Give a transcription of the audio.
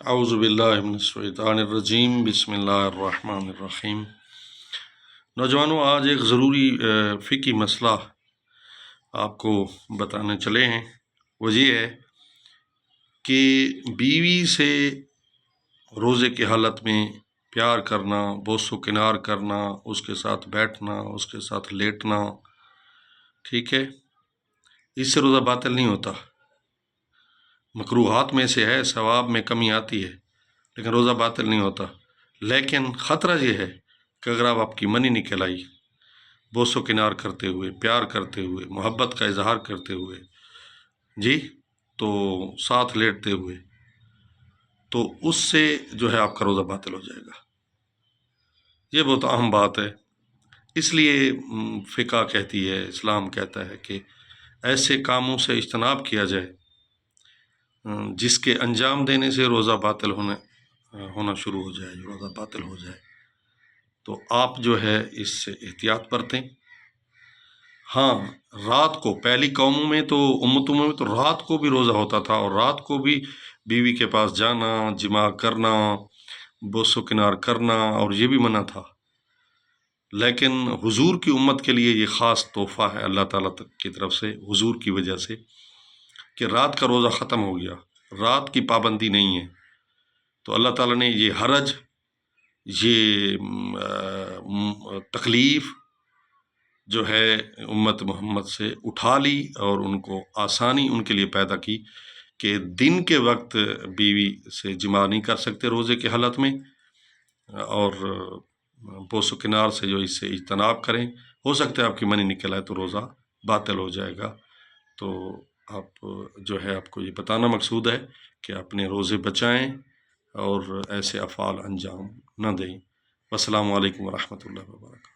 اعوذ باللہ من الشیطان الرجیم، بسم اللہ الرحمن الرحیم۔ نوجوانوں، آج ایک ضروری فقہی مسئلہ آپ کو بتانے چلے ہیں۔ وہ یہ ہے کہ بیوی سے روزے کی حالت میں پیار کرنا، بوس و کنار کرنا، اس کے ساتھ بیٹھنا، اس کے ساتھ لیٹنا، ٹھیک ہے، اس سے روزہ باطل نہیں ہوتا۔ مکروہات میں سے ہے، ثواب میں کمی آتی ہے، لیکن روزہ باطل نہیں ہوتا۔ لیکن خطرہ یہ ہے کہ اگر آپ کی منی نکل آئی، بوس و کنار کرتے ہوئے، پیار کرتے ہوئے، محبت کا اظہار کرتے ہوئے، جی، تو ساتھ لیٹتے ہوئے، تو اس سے جو ہے آپ کا روزہ باطل ہو جائے گا۔ یہ بہت اہم بات ہے۔ اس لیے فقہ کہتی ہے، اسلام کہتا ہے کہ ایسے کاموں سے اجتناب کیا جائے جس کے انجام دینے سے روزہ باطل ہونا شروع ہو جائے، روزہ باطل ہو جائے۔ تو آپ جو ہے اس سے احتیاط برتیں۔ ہاں، رات کو پہلی قوموں میں تو امتوں میں تو رات کو بھی روزہ ہوتا تھا، اور رات کو بھی بیوی کے پاس جانا، جماع کرنا، بوس و کنار کرنا، اور یہ بھی منع تھا۔ لیکن حضور کی امت کے لیے یہ خاص تحفہ ہے اللہ تعالیٰ کی طرف سے، حضور کی وجہ سے، کہ رات کا روزہ ختم ہو گیا، رات کی پابندی نہیں ہے۔ تو اللہ تعالیٰ نے یہ حرج، یہ تکلیف جو ہے امت محمد سے اٹھا لی، اور ان کو آسانی ان کے لیے پیدا کی کہ دن کے وقت بیوی سے جماع نہیں کر سکتے روزے کی حالت میں، اور بوس و کنار سے جو اس سے اجتناب کریں۔ ہو سکتا ہے آپ کی منی نکل آئے تو روزہ باطل ہو جائے گا۔ تو آپ جو ہے، آپ کو یہ بتانا مقصود ہے کہ اپنے روزے بچائیں اور ایسے افعال انجام نہ دیں۔ السلام علیکم ورحمۃ اللہ وبرکاتہ۔